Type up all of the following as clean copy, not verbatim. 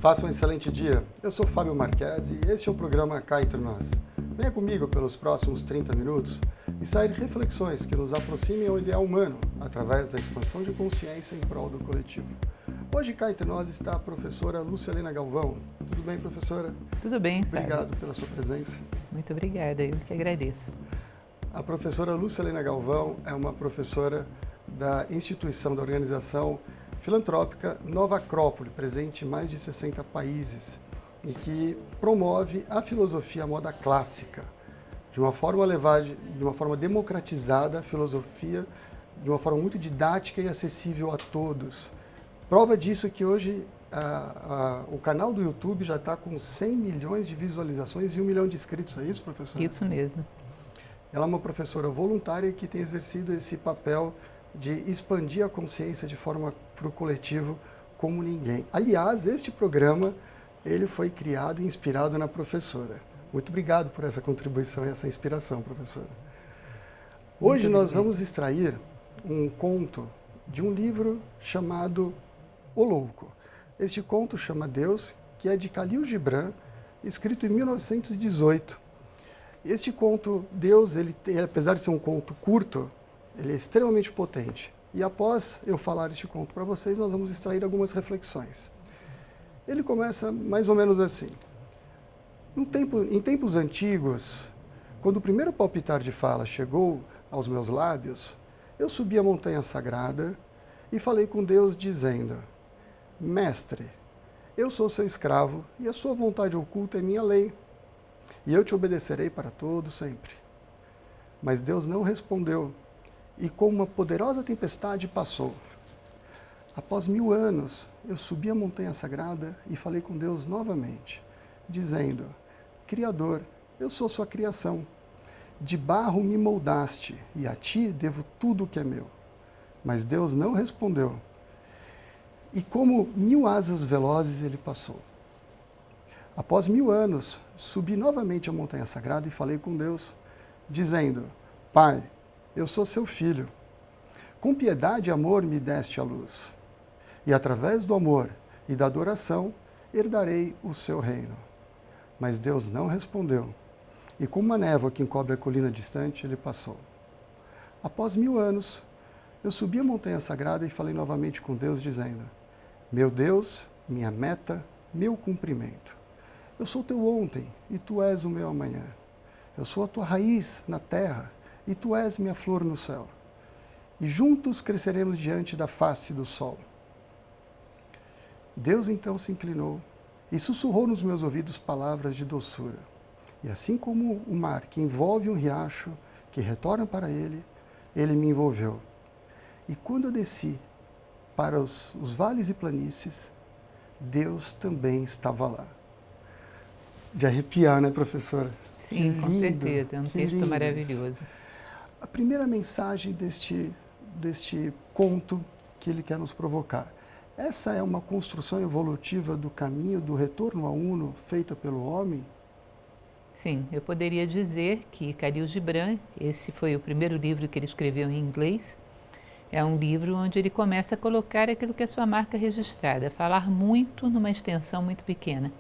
Faça um excelente dia. Eu sou Fábio Marchesi e este é o programa Cá Entre Nós. Venha comigo pelos próximos 30 minutos e sair reflexões que nos aproximem ao ideal humano através da expansão de consciência em prol do coletivo. Hoje cá entre nós está a professora Lúcia Helena Galvão. Tudo bem, professora? Tudo bem, Fábio. Obrigado pela sua presença. Muito obrigada, eu que agradeço. A professora Lúcia Helena Galvão é uma professora da instituição, da organização filantrópica Nova Acrópole, presente em mais de 60 países, e que promove a filosofia à moda clássica, de uma forma democratizada, a filosofia de uma forma muito didática e acessível a todos. Prova disso é que hoje o canal do YouTube já está com 100 milhões de visualizações e 1 milhão de inscritos, é isso, professora? Isso mesmo. Ela é uma professora voluntária que tem exercido esse papel de expandir a consciência de forma para o coletivo como ninguém. Aliás, este programa ele foi criado e inspirado na professora. Muito obrigado por essa contribuição e essa inspiração, professora. Hoje nós vamos extrair um conto de um livro chamado O Louco. Este conto chama Deus, que é de Khalil Gibran, escrito em 1918. Este conto, Deus, ele apesar de ser um conto curto, ele é extremamente potente. E após eu falar este conto para vocês, nós vamos extrair algumas reflexões. Ele começa mais ou menos assim. Em tempos antigos, quando o primeiro palpitar de fala chegou aos meus lábios, eu subi a montanha sagrada e falei com Deus dizendo: Mestre, eu sou seu escravo e a sua vontade oculta é minha lei, e eu te obedecerei para todo sempre. Mas Deus não respondeu, e com uma poderosa tempestade passou. Após 1000 anos, eu subi a montanha sagrada e falei com Deus novamente, dizendo: Criador, eu sou sua criação. De barro me moldaste, e a ti devo tudo o que é meu. Mas Deus não respondeu. E como 1000 asas velozes ele passou. Após 1000 anos, subi novamente a montanha sagrada e falei com Deus, dizendo: Pai, eu sou seu filho. Com piedade e amor me deste a luz. E através do amor e da adoração, herdarei o seu reino. Mas Deus não respondeu. E com uma névoa que encobre a colina distante, ele passou. Após 1000 anos, eu subi a montanha sagrada e falei novamente com Deus, dizendo: Meu Deus, minha meta, meu cumprimento. Eu sou teu ontem e tu és o meu amanhã. Eu sou a tua raiz na terra e tu és minha flor no céu. E juntos cresceremos diante da face do sol. Deus então se inclinou e sussurrou nos meus ouvidos palavras de doçura. E assim como o mar que envolve um riacho, que retorna para ele, ele me envolveu. E quando eu desci para os vales e planícies, Deus também estava lá. De arrepiar, né, professora? Sim, com certeza, é um texto maravilhoso. A primeira mensagem deste conto que ele quer nos provocar. Essa é uma construção evolutiva do caminho do retorno ao uno feita pelo homem? Sim, eu poderia dizer que Khalil Gibran, esse foi o primeiro livro que ele escreveu em inglês, é um livro onde ele começa a colocar aquilo que é sua marca registrada, falar muito numa extensão muito pequena.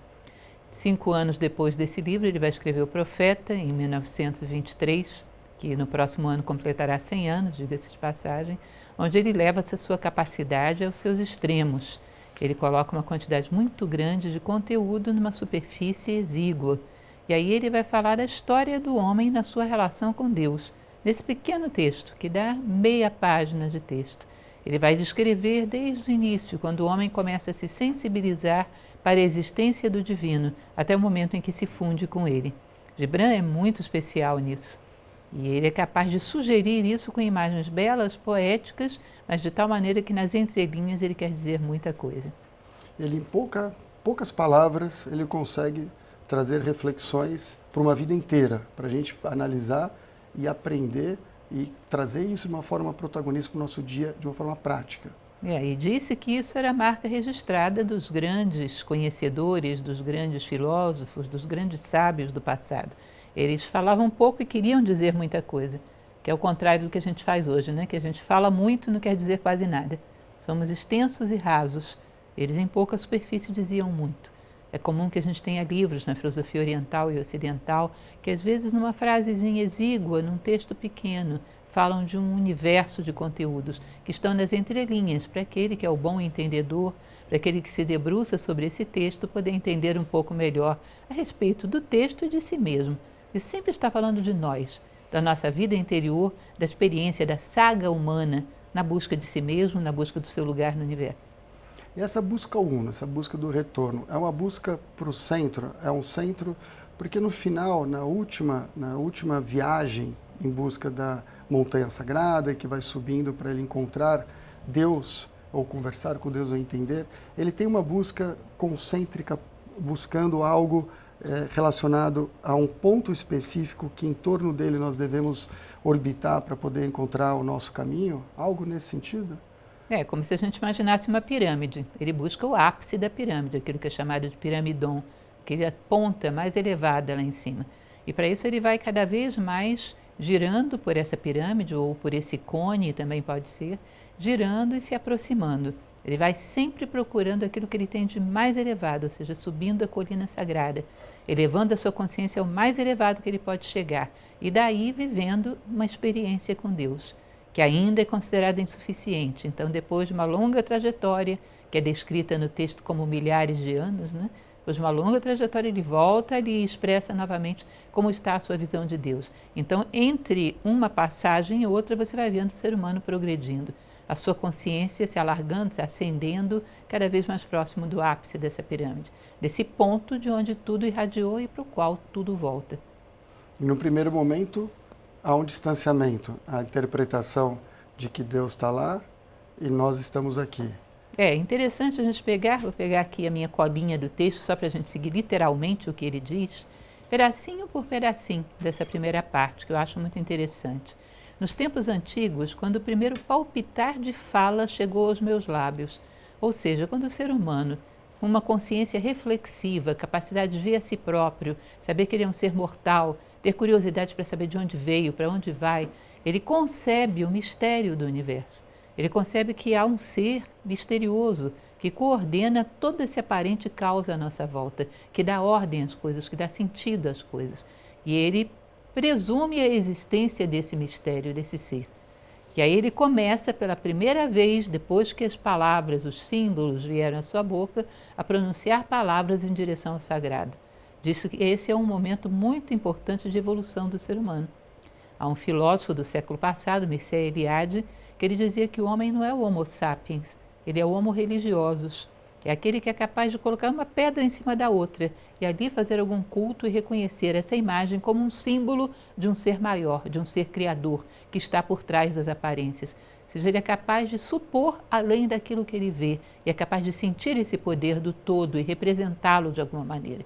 5 anos depois desse livro, ele vai escrever O Profeta, em 1923, que no próximo ano completará 100 anos, diga-se de passagem, onde ele leva essa sua capacidade aos seus extremos. Ele coloca uma quantidade muito grande de conteúdo numa superfície exígua. E aí ele vai falar da história do homem na sua relação com Deus, nesse pequeno texto, que dá meia página de texto. Ele vai descrever desde o início, quando o homem começa a se sensibilizar para a existência do divino, até o momento em que se funde com ele. Gibran é muito especial nisso. E ele é capaz de sugerir isso com imagens belas, poéticas, mas de tal maneira que nas entrelinhas ele quer dizer muita coisa. Ele, em poucas palavras, ele consegue trazer reflexões para uma vida inteira, para a gente analisar e aprender e trazer isso de uma forma protagonista para o nosso dia, de uma forma prática. E disse que isso era a marca registrada dos grandes conhecedores, dos grandes filósofos, dos grandes sábios do passado. Eles falavam pouco e queriam dizer muita coisa, que é o contrário do que a gente faz hoje, né? Que a gente fala muito e não quer dizer quase nada. Somos extensos e rasos. Eles em pouca superfície diziam muito. É comum que a gente tenha livros na filosofia oriental e ocidental que, às vezes, numa frasezinha exígua, num texto pequeno, falam de um universo de conteúdos que estão nas entrelinhas, para aquele que é o bom entendedor, para aquele que se debruça sobre esse texto, poder entender um pouco melhor a respeito do texto e de si mesmo. E sempre está falando de nós, da nossa vida interior, da experiência da saga humana na busca de si mesmo, na busca do seu lugar no universo. E essa busca uno, essa busca do retorno, é uma busca para o centro, é um centro, porque no final, na última viagem em busca da montanha sagrada, que vai subindo para ele encontrar Deus, ou conversar com Deus ou entender, ele tem uma busca concêntrica, buscando algo relacionado a um ponto específico que em torno dele nós devemos orbitar para poder encontrar o nosso caminho, algo nesse sentido? É como se a gente imaginasse uma pirâmide. Ele busca o ápice da pirâmide, aquilo que é chamado de piramidon, aquela ponta mais elevada lá em cima. E para isso ele vai cada vez mais girando por essa pirâmide, ou por esse cone também pode ser, girando e se aproximando. Ele vai sempre procurando aquilo que ele tem de mais elevado, ou seja, subindo a colina sagrada, elevando a sua consciência ao mais elevado que ele pode chegar, e daí vivendo uma experiência com Deus, que ainda é considerada insuficiente. Então, depois de uma longa trajetória, que é descrita no texto como milhares de anos, né? Depois de uma longa trajetória, ele volta ali e expressa novamente como está a sua visão de Deus. Então, entre uma passagem e outra, você vai vendo o ser humano progredindo, a sua consciência se alargando, se ascendendo cada vez mais próximo do ápice dessa pirâmide, desse ponto de onde tudo irradiou e para o qual tudo volta. E no primeiro momento, há um distanciamento, a interpretação de que Deus está lá e nós estamos aqui. É interessante a gente vou pegar aqui a minha colinha do texto, só para a gente seguir literalmente o que ele diz, pedacinho por pedacinho dessa primeira parte, que eu acho muito interessante. Nos tempos antigos, quando o primeiro palpitar de fala chegou aos meus lábios, ou seja, quando o ser humano, com uma consciência reflexiva, capacidade de ver a si próprio, saber que ele é um ser mortal, ter curiosidade para saber de onde veio, para onde vai, ele concebe o mistério do universo. Ele concebe que há um ser misterioso que coordena todo esse aparente caos à nossa volta, que dá ordem às coisas, que dá sentido às coisas. E ele presume a existência desse mistério, desse ser. E aí ele começa pela primeira vez, depois que as palavras, os símbolos vieram à sua boca, a pronunciar palavras em direção ao sagrado. Diz que esse é um momento muito importante de evolução do ser humano. Há um filósofo do século passado, Mircea Eliade, que ele dizia que o homem não é o Homo sapiens, ele é o Homo religiosus. É aquele que é capaz de colocar uma pedra em cima da outra e ali fazer algum culto e reconhecer essa imagem como um símbolo de um ser maior, de um ser criador, que está por trás das aparências. Ou seja, ele é capaz de supor além daquilo que ele vê e é capaz de sentir esse poder do todo e representá-lo de alguma maneira.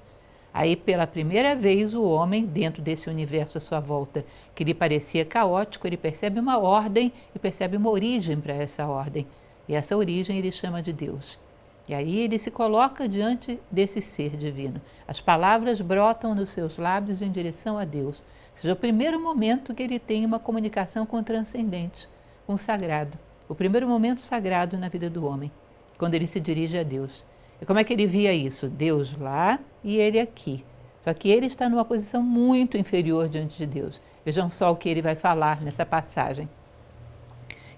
Aí, pela primeira vez, o homem, dentro desse universo à sua volta, que lhe parecia caótico, ele percebe uma ordem e percebe uma origem para essa ordem. E essa origem ele chama de Deus. E aí ele se coloca diante desse ser divino. As palavras brotam nos seus lábios em direção a Deus. Ou seja, o primeiro momento que ele tem uma comunicação com o transcendente, com o sagrado. O primeiro momento sagrado na vida do homem, quando ele se dirige a Deus. E como é que ele via isso? Deus lá e ele aqui. Só que ele está numa posição muito inferior diante de Deus. Vejam só o que ele vai falar nessa passagem.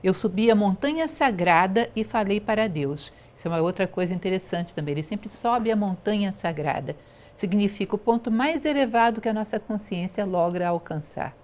Eu subi a montanha sagrada e falei para Deus. Isso é uma outra coisa interessante também. Ele sempre sobe a montanha sagrada. Significa o ponto mais elevado que a nossa consciência logra alcançar.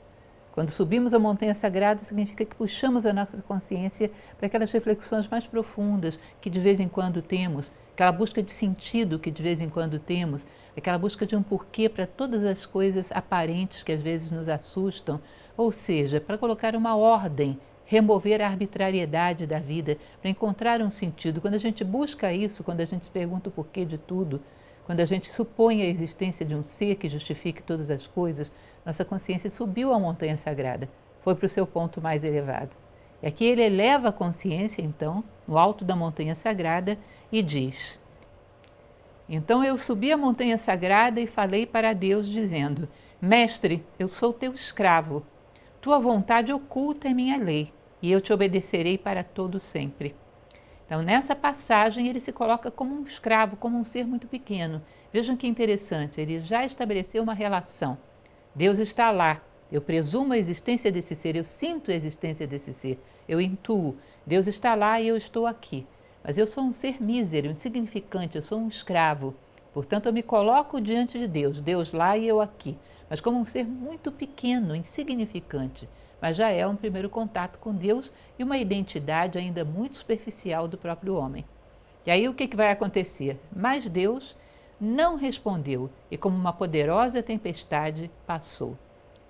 Quando subimos a montanha sagrada, significa que puxamos a nossa consciência para aquelas reflexões mais profundas que de vez em quando temos, aquela busca de sentido que de vez em quando temos, aquela busca de um porquê para todas as coisas aparentes que às vezes nos assustam, ou seja, para colocar uma ordem, remover a arbitrariedade da vida, para encontrar um sentido. Quando a gente busca isso, quando a gente se pergunta o porquê de tudo, quando a gente supõe a existência de um ser que justifique todas as coisas, nossa consciência subiu a montanha sagrada, foi para o seu ponto mais elevado. E aqui ele eleva a consciência, então, no alto da montanha sagrada e diz: então eu subi a montanha sagrada e falei para Deus dizendo: Mestre, eu sou teu escravo, tua vontade oculta é minha lei e eu te obedecerei para todo sempre. Então nessa passagem ele se coloca como um escravo, como um ser muito pequeno. Vejam que interessante, ele já estabeleceu uma relação. Deus está lá, eu presumo a existência desse ser, eu sinto a existência desse ser, eu intuo. Deus está lá e eu estou aqui. Mas eu sou um ser mísero, insignificante, eu sou um escravo. Portanto, eu me coloco diante de Deus, Deus lá e eu aqui. Mas como um ser muito pequeno, insignificante. Mas já é um primeiro contato com Deus e uma identidade ainda muito superficial do próprio homem. E aí o que vai acontecer? Mas Deus não respondeu e, como uma poderosa tempestade, passou.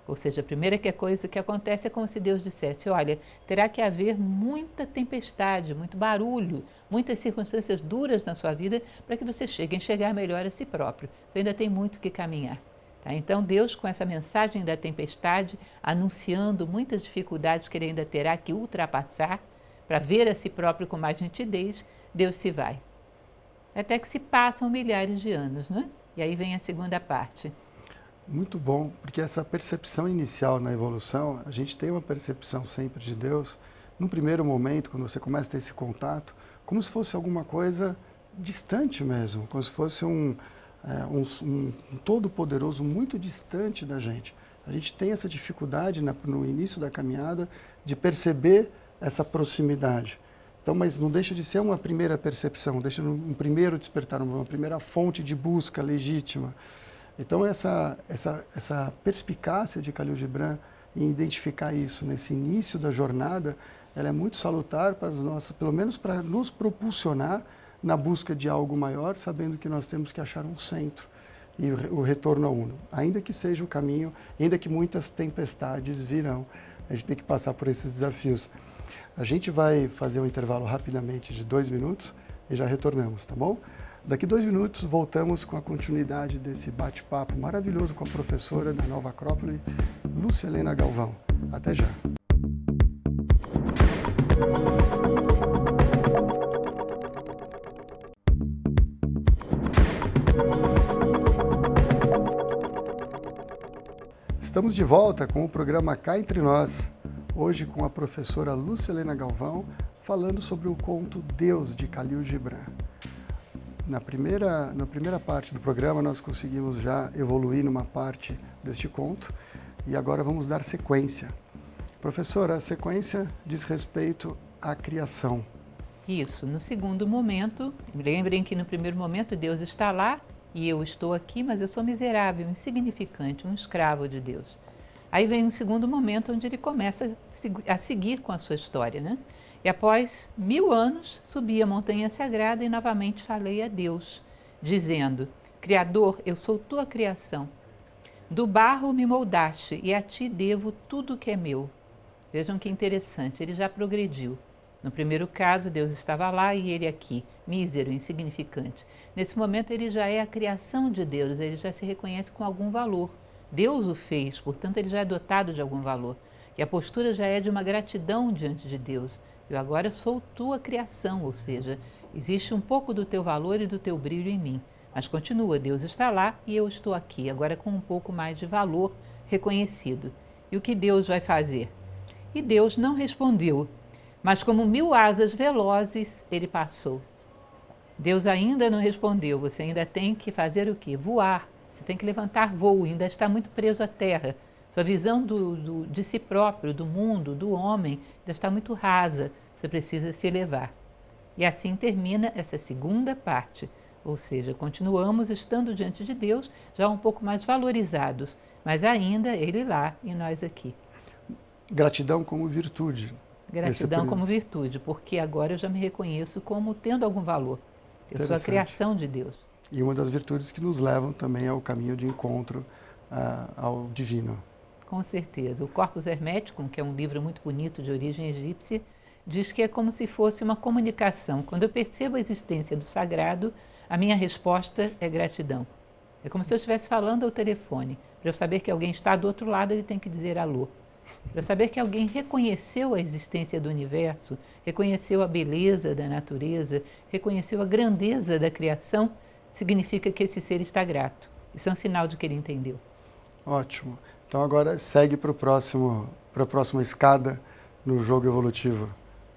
Ou seja, a primeira coisa que acontece é como se Deus dissesse: olha, terá que haver muita tempestade, muito barulho, muitas circunstâncias duras na sua vida para que você chegue a enxergar melhor a si próprio. Você ainda tem muito que caminhar. Tá? Então Deus, com essa mensagem da tempestade, anunciando muitas dificuldades que ele ainda terá que ultrapassar para ver a si próprio com mais nitidez, Deus se vai. Até que se passam milhares de anos, né? E aí vem a segunda parte. Muito bom, porque essa percepção inicial na evolução, a gente tem uma percepção sempre de Deus, no primeiro momento, quando você começa a ter esse contato, como se fosse alguma coisa distante mesmo, como se fosse um todo-poderoso muito distante da gente. A gente tem essa dificuldade no início da caminhada de perceber essa proximidade. Então, mas não deixa de ser uma primeira percepção, deixa um primeiro despertar, uma primeira fonte de busca legítima. Então, essa perspicácia de Khalil Gibran em identificar isso nesse início da jornada, ela é muito salutar para os nossos, pelo menos para nos propulsionar na busca de algo maior, sabendo que nós temos que achar um centro e o retorno ao uno. Ainda que seja o caminho, ainda que muitas tempestades virão, a gente tem que passar por esses desafios. A gente vai fazer um intervalo rapidamente de 2 minutos e já retornamos, tá bom? Daqui 2 minutos voltamos com a continuidade desse bate-papo maravilhoso com a professora da Nova Acrópole, Lúcia Helena Galvão. Até já! Estamos de volta com o programa Cá Entre Nós, hoje com a professora Lúcia Helena Galvão, falando sobre o conto Deus, de Khalil Gibran. Na primeira parte do programa, nós conseguimos já evoluir numa parte deste conto e agora vamos dar sequência. Professora, a sequência diz respeito à criação. Isso. No segundo momento, lembrem que no primeiro momento Deus está lá e eu estou aqui, mas eu sou miserável, insignificante, um escravo de Deus. Aí vem um segundo momento onde ele começa a seguir com a sua história, né? E após 1000 anos, subi a montanha sagrada e novamente falei a Deus, dizendo: Criador, eu sou tua criação. Do barro me moldaste e a ti devo tudo que é meu. Vejam que interessante, ele já progrediu. No primeiro caso, Deus estava lá e ele aqui, mísero, insignificante. Nesse momento, ele já é a criação de Deus, ele já se reconhece com algum valor. Deus o fez, portanto, ele já é dotado de algum valor. E a postura já é de uma gratidão diante de Deus. Eu agora sou tua criação, ou seja, existe um pouco do teu valor e do teu brilho em mim. Mas continua, Deus está lá e eu estou aqui, agora com um pouco mais de valor reconhecido. E o que Deus vai fazer? E Deus não respondeu, mas como 1000 asas velozes, ele passou. Deus ainda não respondeu, você ainda tem que fazer o quê? Voar, você tem que levantar voo, ainda está muito preso à terra. Sua visão de si próprio, do mundo, do homem, ainda está muito rasa, você precisa se elevar. E assim termina essa segunda parte, ou seja, continuamos estando diante de Deus, já um pouco mais valorizados, mas ainda Ele lá e nós aqui. Gratidão como virtude. Gratidão como virtude, porque agora eu já me reconheço como tendo algum valor. Eu sou a criação de Deus. E uma das virtudes que nos levam também ao caminho de encontro ao divino. Com certeza. O Corpus Hermeticum, que é um livro muito bonito de origem egípcia, diz que é como se fosse uma comunicação. Quando eu percebo a existência do sagrado, a minha resposta é gratidão. É como se eu estivesse falando ao telefone. Para eu saber que alguém está do outro lado, ele tem que dizer alô. Para eu saber que alguém reconheceu a existência do universo, reconheceu a beleza da natureza, reconheceu a grandeza da criação, significa que esse ser está grato. Isso é um sinal de que ele entendeu. Ótimo. Então agora segue para a próxima escada no jogo evolutivo,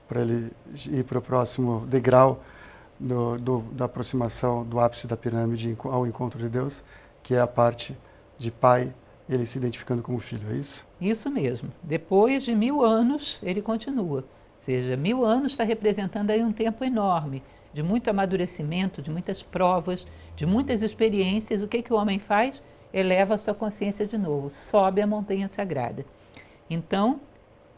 para ele ir para o próximo degrau da aproximação do ápice da pirâmide ao encontro de Deus, que é a parte de pai, ele se identificando como filho, é isso? Isso mesmo. Depois de 1000 anos, ele continua. Ou seja, 1000 anos está representando aí um tempo enorme, de muito amadurecimento, de muitas provas, de muitas experiências. O que o homem faz? Eleva a sua consciência de novo, sobe a montanha sagrada. Então,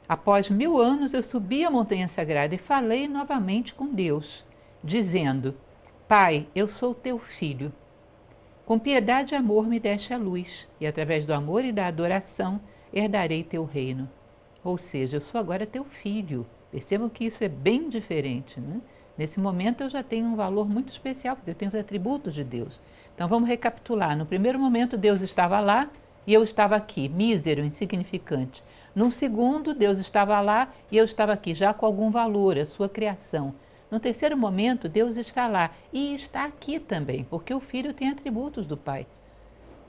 após 1000 anos, eu subi a montanha sagrada e falei novamente com Deus, dizendo: Pai, eu sou teu filho. Com piedade e amor me deste a luz, e através do amor e da adoração herdarei teu reino. Ou seja, eu sou agora teu filho. Percebam que isso é bem diferente, né? Nesse momento eu já tenho um valor muito especial, porque eu tenho os atributos de Deus. Então vamos recapitular. No primeiro momento Deus estava lá e eu estava aqui, mísero, insignificante. Num segundo, Deus estava lá e eu estava aqui, já com algum valor, a sua criação. No terceiro momento, Deus está lá e está aqui também, porque o Filho tem atributos do Pai.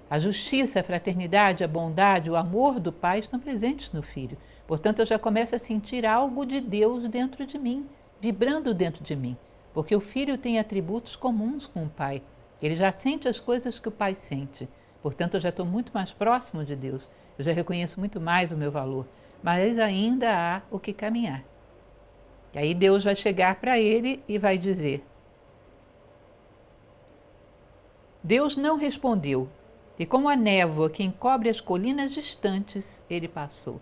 A justiça, a fraternidade, a bondade, o amor do Pai estão presentes no Filho. Portanto, eu já começo a sentir algo de Deus dentro de mim, vibrando dentro de mim, porque o Filho tem atributos comuns com o Pai. Ele já sente as coisas que o Pai sente. Portanto, eu já estou muito mais próximo de Deus. Eu já reconheço muito mais o meu valor. Mas ainda há o que caminhar. E aí Deus vai chegar para ele e vai dizer: Deus não respondeu, e como a névoa que encobre as colinas distantes, ele passou.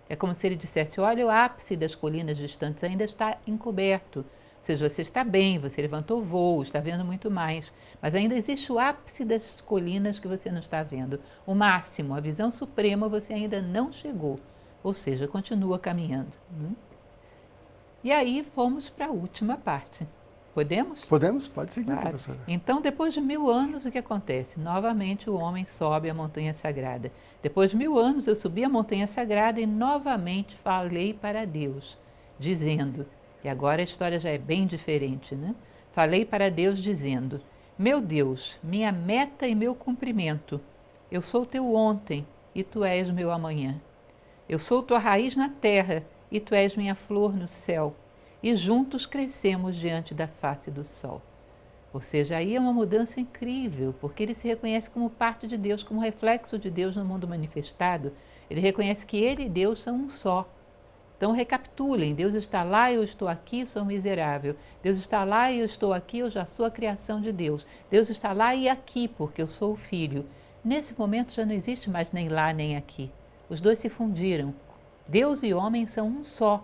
É como se ele dissesse: olha, o ápice das colinas distantes ainda está encoberto. Ou seja, você está bem, você levantou voo, está vendo muito mais, mas ainda existe o ápice das colinas que você não está vendo. O máximo, a visão suprema, você ainda não chegou. Ou seja, continua caminhando. E aí fomos para a última parte. Podemos? Podemos? Pode seguir, Claro. professora. Então, depois de 1000 anos, o que acontece? Novamente o homem sobe a montanha sagrada. Depois de 1000 anos, eu subi a montanha sagrada e novamente falei para Deus, dizendo, e agora a história já é bem diferente, né? Falei para Deus dizendo: meu Deus, minha meta e meu cumprimento, eu sou teu ontem e tu és meu amanhã. Eu sou tua raiz na terra e tu és minha flor no céu. E juntos crescemos diante da face do sol. Ou seja, aí é uma mudança incrível, porque ele se reconhece como parte de Deus, como reflexo de Deus no mundo manifestado. Ele reconhece que ele e Deus são um só. Então recapitulem, Deus está lá, eu estou aqui, sou miserável. Deus está lá e eu estou aqui, eu já sou a criação de Deus. Deus está lá e aqui, porque eu sou o filho. Nesse momento já não existe mais nem lá nem aqui. Os dois se fundiram. Deus e homem são um só.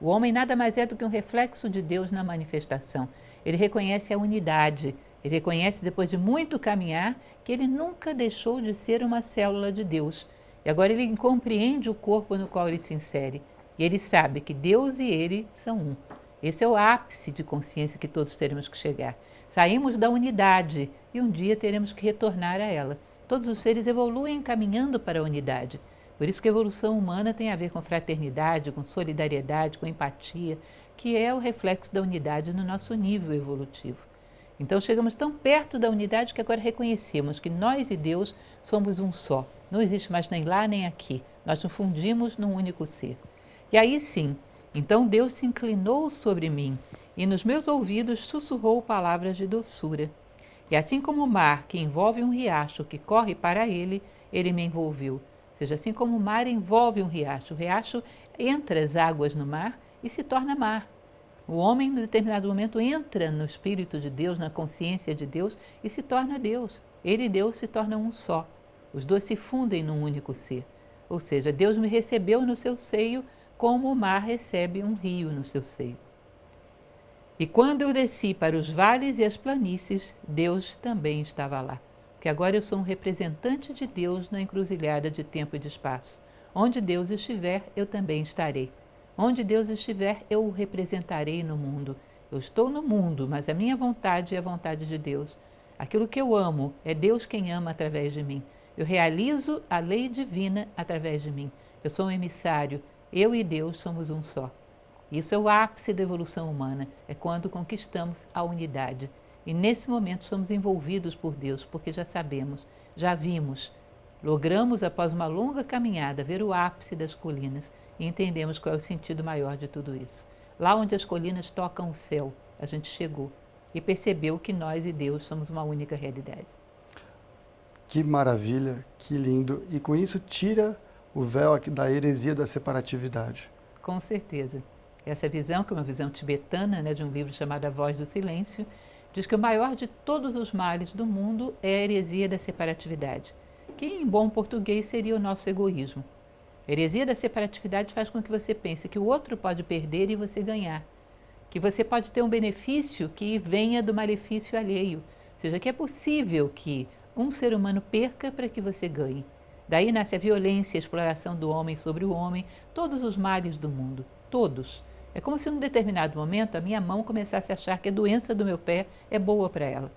O homem nada mais é do que um reflexo de Deus na manifestação. Ele reconhece a unidade, ele reconhece, depois de muito caminhar, que ele nunca deixou de ser uma célula de Deus. E agora ele compreende o corpo no qual ele se insere. E ele sabe que Deus e ele são um. Esse é o ápice de consciência que todos teremos que chegar. Saímos da unidade e um dia teremos que retornar a ela. Todos os seres evoluem caminhando para a unidade. Por isso que a evolução humana tem a ver com fraternidade, com solidariedade, com empatia, que é o reflexo da unidade no nosso nível evolutivo. Então chegamos tão perto da unidade que agora reconhecemos que nós e Deus somos um só. Não existe mais nem lá nem aqui. Nós nos fundimos num único ser. E aí sim, então Deus se inclinou sobre mim e nos meus ouvidos sussurrou palavras de doçura. E assim como o mar que envolve um riacho que corre para ele, ele me envolveu. Ou seja, assim como o mar envolve um riacho, o riacho entra as águas no mar e se torna mar. O homem, em determinado momento, entra no Espírito de Deus, na consciência de Deus e se torna Deus. Ele e Deus se tornam um só. Os dois se fundem num único ser. Ou seja, Deus me recebeu no seu seio como o mar recebe um rio no seu seio. E quando eu desci para os vales e as planícies, Deus também estava lá. Porque agora eu sou um representante de Deus na encruzilhada de tempo e de espaço. Onde Deus estiver, eu também estarei. Onde Deus estiver, eu o representarei no mundo. Eu estou no mundo, mas a minha vontade é a vontade de Deus. Aquilo que eu amo, é Deus quem ama através de mim. Eu realizo a lei divina através de mim. Eu sou um emissário. Eu e Deus somos um só. Isso é o ápice da evolução humana. É quando conquistamos a unidade. E nesse momento somos envolvidos por Deus, porque já sabemos, já vimos, logramos após uma longa caminhada ver o ápice das colinas e entendemos qual é o sentido maior de tudo isso. Lá onde as colinas tocam o céu, a gente chegou. e percebeu que nós e Deus somos uma única realidade. Que maravilha, que lindo. E com isso tira o véu aqui da heresia da separatividade. Com certeza. Essa visão, que é uma visão tibetana, né, de um livro chamado A Voz do Silêncio, diz que o maior de todos os males do mundo é a heresia da separatividade, que em bom português seria o nosso egoísmo. A heresia da separatividade faz com que você pense que o outro pode perder e você ganhar, que você pode ter um benefício que venha do malefício alheio, ou seja, que é possível que um ser humano perca para que você ganhe. Daí nasce a violência, a exploração do homem sobre o homem, todos os males do mundo, todos. É como se num determinado momento a minha mão começasse a achar que a doença do meu pé é boa para ela.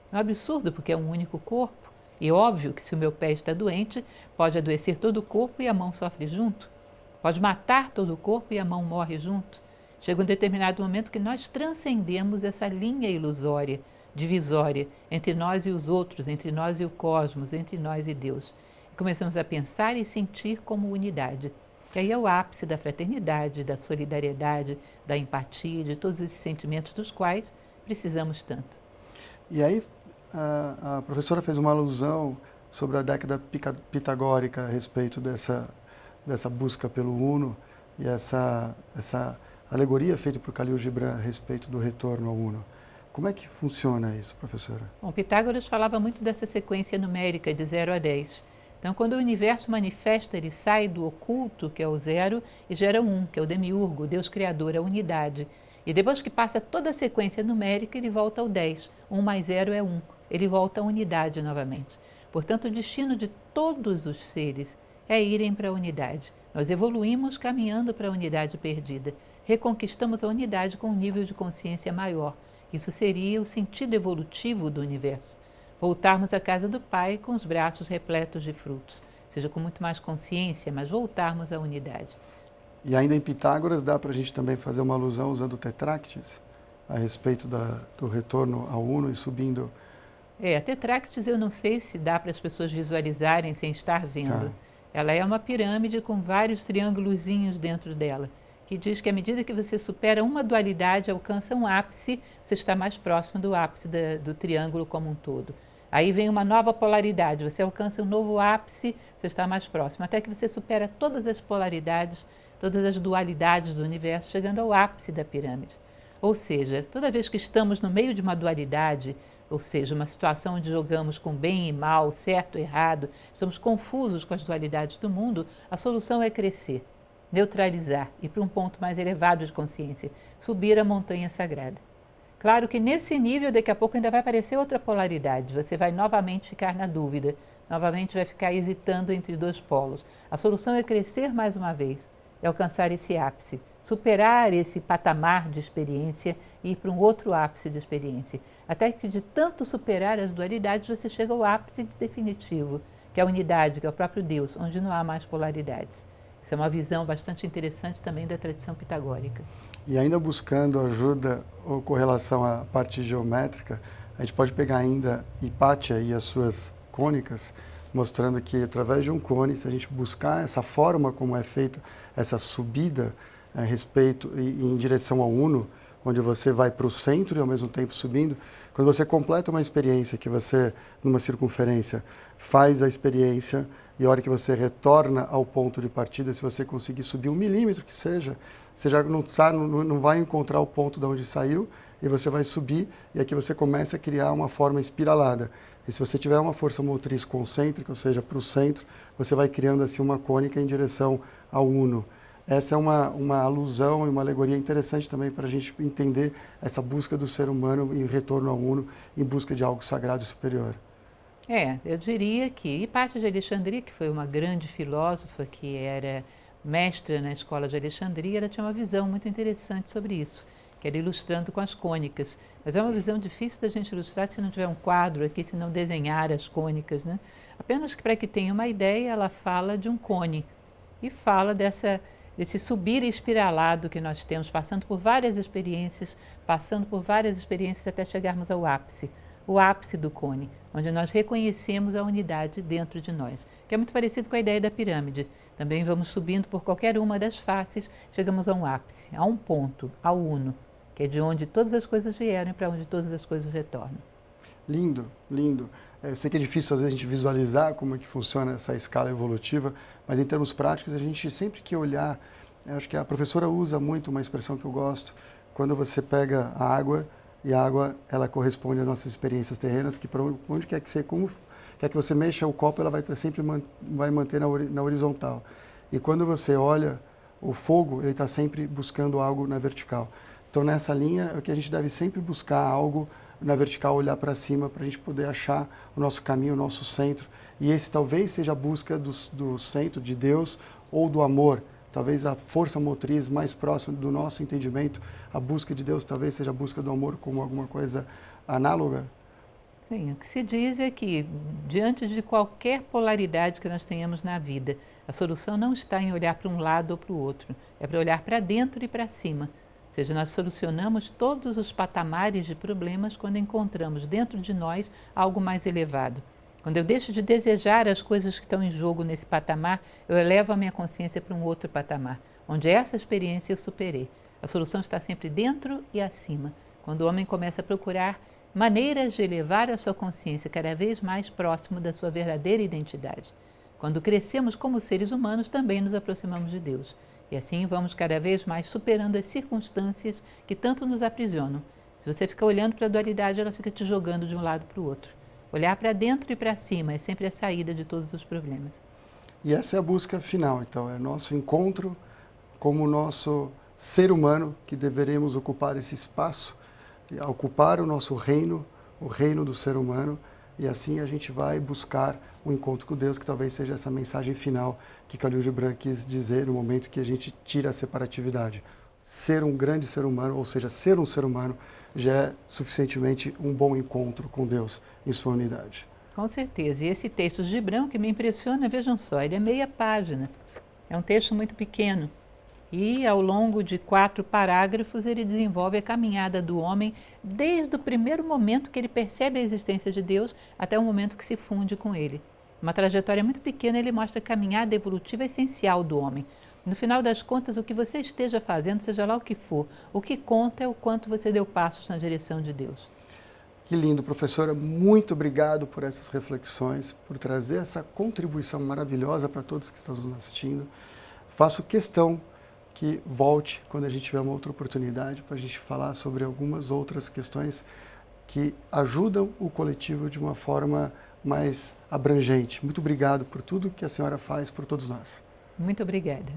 É um absurdo, porque é um único corpo. E óbvio que se o meu pé está doente, pode adoecer todo o corpo e a mão sofre junto. Pode matar todo o corpo e a mão morre junto. Chega um determinado momento que nós transcendemos essa linha ilusória, divisória, entre nós e os outros, entre nós e o cosmos, entre nós e Deus. E começamos a pensar e sentir como unidade. Que aí é o ápice da fraternidade, da solidariedade, da empatia, de todos esses sentimentos dos quais precisamos tanto. E aí a professora fez uma alusão sobre a década pitagórica a respeito dessa busca pelo Uno e essa alegoria feita por Khalil Gibran a respeito do retorno ao Uno. Como é que funciona isso, professora? Bom, Pitágoras falava muito dessa sequência numérica de 0 a 10. Então, quando o universo manifesta, ele sai do oculto, que é o zero, e gera um, que é o demiurgo, o Deus Criador, a unidade. E depois que passa toda a sequência numérica, ele volta ao 10. 1 mais 0 é 1. Ele volta à unidade novamente. Portanto, o destino de todos os seres é irem para a unidade. Nós evoluímos caminhando para a unidade perdida. Reconquistamos a unidade com um nível de consciência maior. Isso seria o sentido evolutivo do universo. Voltarmos à casa do Pai com os braços repletos de frutos, ou seja, com muito mais consciência, mas voltarmos à unidade. E ainda em Pitágoras dá para a gente também fazer uma alusão usando o Tetrácteis a respeito do retorno ao Uno e subindo. A Tetrácteis eu não sei se dá para as pessoas visualizarem sem estar vendo. Ela é uma pirâmide com vários triângulozinhos dentro dela, que diz que à medida que você supera uma dualidade, alcança um ápice, você está mais próximo do ápice do triângulo como um todo. Aí vem uma nova polaridade, você alcança um novo ápice, você está mais próximo, até que você supera todas as polaridades, todas as dualidades do universo, chegando ao ápice da pirâmide. Ou seja, toda vez que estamos no meio de uma dualidade, ou seja, uma situação onde jogamos com bem e mal, certo e errado, estamos confusos com as dualidades do mundo, a solução é crescer, neutralizar, ir para um ponto mais elevado de consciência, subir a montanha sagrada. Claro que nesse nível, daqui a pouco ainda vai aparecer outra polaridade, você vai novamente ficar na dúvida, novamente vai ficar hesitando entre dois polos. A solução é crescer mais uma vez, é alcançar esse ápice, superar esse patamar de experiência e ir para um outro ápice de experiência. Até que de tanto superar as dualidades, você chega ao ápice definitivo, que é a unidade, que é o próprio Deus, onde não há mais polaridades. Isso é uma visão bastante interessante também da tradição pitagórica. E ainda buscando ajuda ou correlação à parte geométrica, a gente pode pegar ainda Hipátia e as suas cônicas, mostrando que através de um cone, se a gente buscar essa forma como é feita essa subida a respeito e em direção ao Uno, onde você vai para o centro e ao mesmo tempo subindo, quando você completa uma experiência que você, numa circunferência, faz a experiência e a hora que você retorna ao ponto de partida, se você conseguir subir 1 milímetro que seja, você já não vai encontrar o ponto de onde saiu e você vai subir e aqui você começa a criar uma forma espiralada. E se você tiver uma força motriz concêntrica, ou seja, para o centro, você vai criando assim uma cônica em direção ao Uno. Essa é uma alusão e uma alegoria interessante também para a gente entender essa busca do ser humano em retorno ao Uno, em busca de algo sagrado e superior. Eu diria que Hipátia de Alexandria, que foi uma grande filósofa, que era mestra na escola de Alexandria, ela tinha uma visão muito interessante sobre isso, que era ilustrando com as cônicas. Mas é uma visão difícil da gente ilustrar se não tiver um quadro aqui, se não desenhar as cônicas, né? Apenas que para que tenha uma ideia, ela fala de um cone e fala desse subir espiralado que nós temos, passando por várias experiências até chegarmos ao ápice, o ápice do cone, onde nós reconhecemos a unidade dentro de nós, que é muito parecido com a ideia da pirâmide. Também vamos subindo por qualquer uma das faces, chegamos a um ápice, a um ponto, ao Uno, que é de onde todas as coisas vieram e para onde todas as coisas retornam. Lindo, lindo. Sei que é difícil às vezes a gente visualizar como é que funciona essa escala evolutiva, mas em termos práticos a gente sempre que olhar, acho que a professora usa muito uma expressão que eu gosto, quando você pega a água e a água ela corresponde às nossas experiências terrenas, que para onde quer que você, como quer que você mexa o copo, ela vai sempre vai manter na horizontal. E quando você olha o fogo, ele está sempre buscando algo na vertical. Então nessa linha é que a gente deve sempre buscar algo na vertical, olhar para cima, para a gente poder achar o nosso caminho, o nosso centro. E esse talvez seja a busca do centro, de Deus ou do amor. Talvez a força motriz mais próxima do nosso entendimento, a busca de Deus talvez seja a busca do amor como alguma coisa análoga. Sim, o que se diz é que, diante de qualquer polaridade que nós tenhamos na vida, a solução não está em olhar para um lado ou para o outro, é para olhar para dentro e para cima. Ou seja, nós solucionamos todos os patamares de problemas quando encontramos dentro de nós algo mais elevado. Quando eu deixo de desejar as coisas que estão em jogo nesse patamar, eu elevo a minha consciência para um outro patamar, onde essa experiência eu superei. A solução está sempre dentro e acima. Quando o homem começa a procurar maneiras de elevar a sua consciência cada vez mais próximo da sua verdadeira identidade. Quando crescemos como seres humanos, também nos aproximamos de Deus. E assim vamos cada vez mais superando as circunstâncias que tanto nos aprisionam. Se você fica olhando para a dualidade, ela fica te jogando de um lado para o outro. Olhar para dentro e para cima é sempre a saída de todos os problemas. E essa é a busca final, então, é nosso encontro como nosso ser humano que deveremos ocupar esse espaço, ocupar o nosso reino, o reino do ser humano, e assim a gente vai buscar um encontro com Deus, que talvez seja essa mensagem final que Khalil Gibran quis dizer no momento que a gente tira a separatividade. Ser um grande ser humano, ou seja, ser um ser humano, já é suficientemente um bom encontro com Deus em sua unidade. Com certeza. E esse texto de Gibran, que me impressiona, vejam só, ele é meia página. É um texto muito pequeno. E ao longo de 4 parágrafos ele desenvolve a caminhada do homem desde o primeiro momento que ele percebe a existência de Deus até o momento que se funde com ele. Uma trajetória muito pequena, ele mostra a caminhada evolutiva essencial do homem. No final das contas, o que você esteja fazendo, seja lá o que for, o que conta é o quanto você deu passos na direção de Deus. Que lindo, professora. Muito obrigado por essas reflexões, por trazer essa contribuição maravilhosa para todos que estão nos assistindo. Faço questão que volte quando a gente tiver uma outra oportunidade para a gente falar sobre algumas outras questões que ajudam o coletivo de uma forma mais abrangente. Muito obrigado por tudo que a senhora faz por todos nós. Muito obrigada.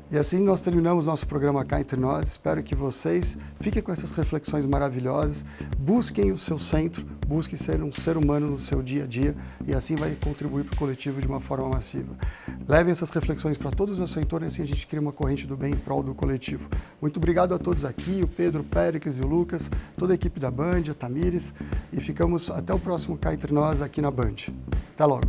E assim nós terminamos nosso programa Cá Entre Nós. Espero que vocês fiquem com essas reflexões maravilhosas, busquem o seu centro, busquem ser um ser humano no seu dia a dia e assim vai contribuir para o coletivo de uma forma massiva. Levem essas reflexões para todos os setores e assim a gente cria uma corrente do bem em prol do coletivo. Muito obrigado a todos aqui, o Pedro, o Péricles e o Lucas, toda a equipe da Band, a Tamires, e ficamos até o próximo Cá Entre Nós aqui na Band. Até logo!